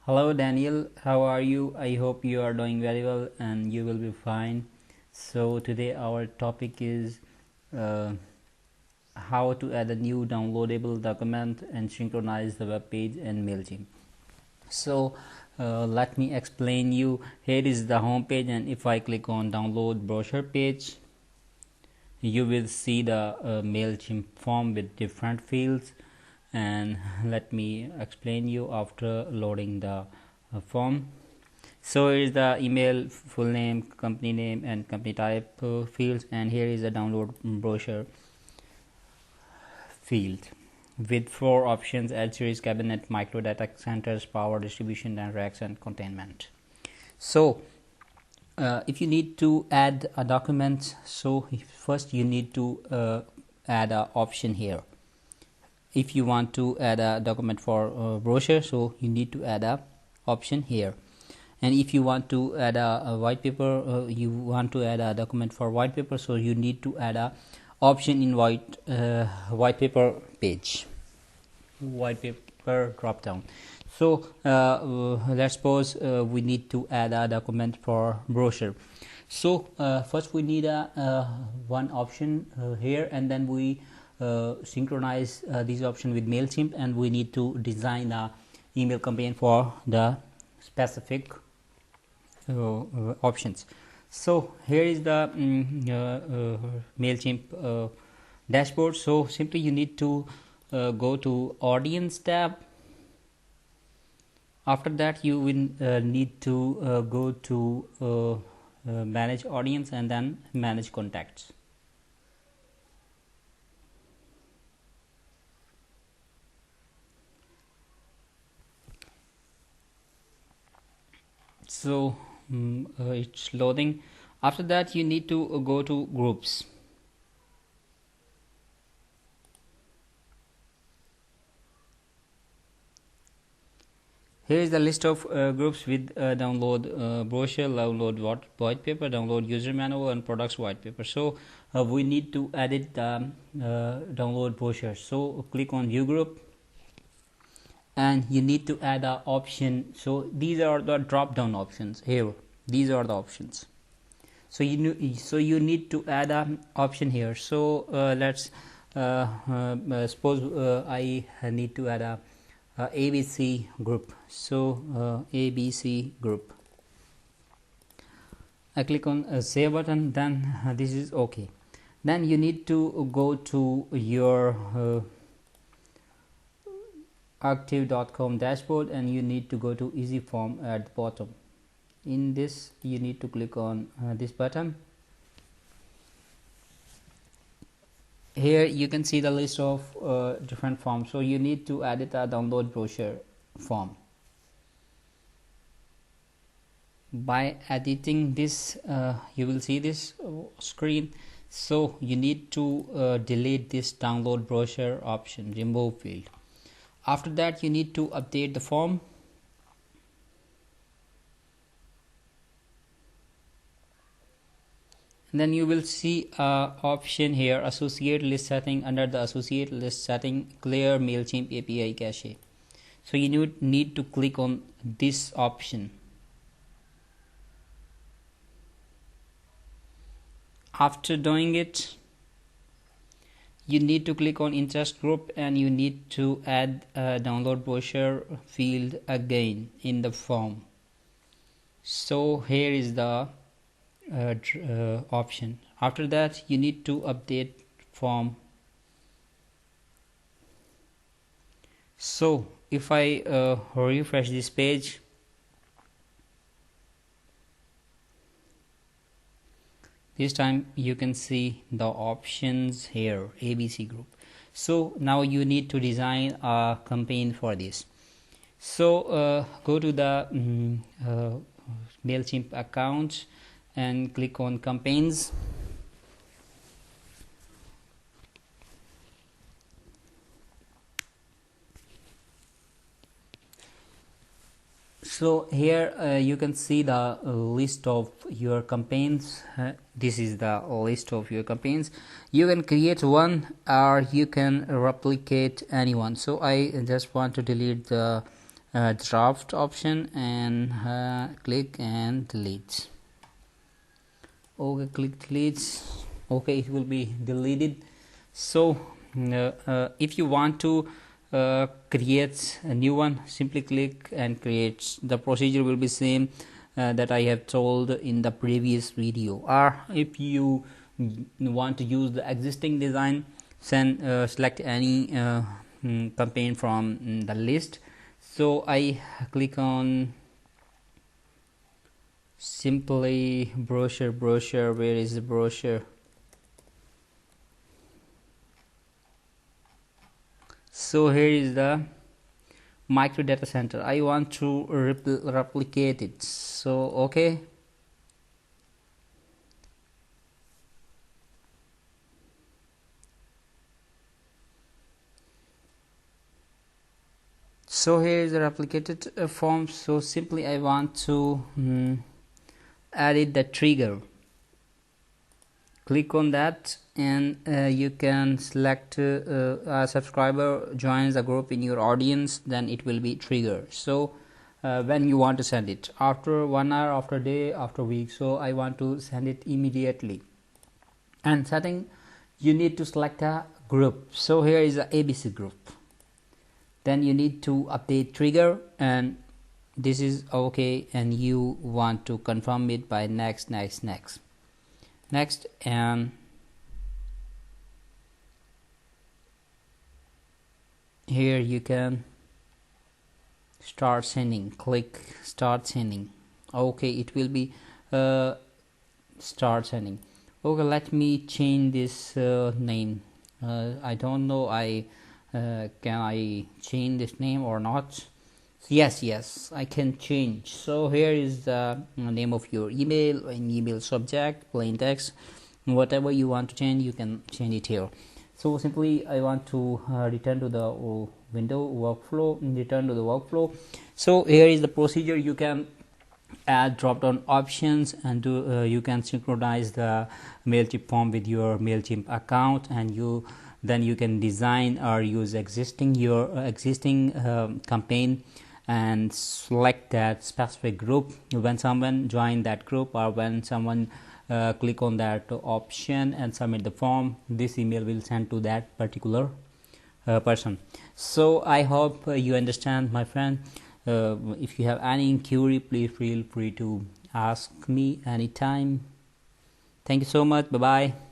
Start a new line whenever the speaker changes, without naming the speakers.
Hello Daniel, how are you? I hope you are doing very well and you will be fine. So today our topic is uh, how to add a new downloadable document and synchronize the web page in MailChimp. So let me explain you. Here is the home page, and if I click on download brochure page, you will see the MailChimp form with different fields. And let me explain you after loading the form. So here is the email, full name, company name and company type fields, and here is the download brochure field with 4 options: add series, cabinet, micro data centers, power distribution, and racks and containment. So if you need to add a document, so first you need to add an option here. If you want to add a document for brochure, so you need to add a option here. And if you want to add a white paper, you want to add a document for white paper, so you need to add a option in white paper page, white paper drop down. So let's suppose we need to add a document for brochure. So first we need a one option here, and then we synchronize this option with MailChimp, and we need to design a email campaign for the specific options. So here is the MailChimp dashboard. So simply you need to go to audience tab. After that you will need to go to manage audience and then manage contacts. So it's loading. After that you need to go to groups. Here is the list of groups with download brochure, download white paper, download user manual and products white paper. So we need to edit the download brochure. So click on view group, and you need to add an option. So these are the drop down options here. These are the options. So you need to add an option here. So let's suppose I need to add a ABC group. So ABC group. I click on save button, then this is okay. Then you need to go to your active.com dashboard, and you need to go to easy form at the bottom. In this you need to click on this button. Here you can see the list of different forms. So you need to edit a download brochure form. By editing this you will see this screen. So you need to delete this download brochure option, remove field. After that you need to update the form. And then you will see option here, associate list setting. Under the associate list setting, clear MailChimp API cache. So you need to click on this option. After doing it, you need to click on interest group, and you need to add a download brochure field again in the form. So here is the option. After that you need to update form. So if I refresh this page, this time you can see the options here, ABC group. So now you need to design a campaign for this. So go to the MailChimp account and click on campaigns. So here you can see the list of your campaigns. This is the list of your campaigns. You can create one or you can replicate anyone. So I just want to delete the draft option and click and delete. Okay, click delete. Okay, it will be deleted. So if you want to create a new one, simply click and create. The procedure will be same that I have told in the previous video. Or if you want to use the existing design, then select any campaign from the list. So I click on simply brochure. Where is the brochure? So here is the micro data center. I want to replicate it. So okay, so here is the replicated form. So simply I want to add the trigger. Click on that and you can select a subscriber joins a group in your audience, then it will be triggered. So when you want to send it, after 1 hour, after a day, after a week. So I want to send it immediately. And setting, you need to select a group. So here is a ABC group. Then you need to update trigger, and this is okay, and you want to confirm it by next, and here you can start sending. Click start sending. Okay, it will be start sending. Okay, let me change this name. I don't know can I change this name or not. Yes, I can change. So here is the name of your email and email subject, plain text, whatever you want to change, you can change it here. So simply I want to return to the window workflow, return to the workflow. So here is the procedure. You can add drop down options, and you can synchronize the MailChimp form with your MailChimp account, and then you can design or use your existing campaign and select that specific group. When someone join that group, or when someone click on that option and submit the form, this email will send to that particular person. So I hope you understand, my friend. If you have any query, please feel free to ask me anytime. Thank you so much. Bye bye.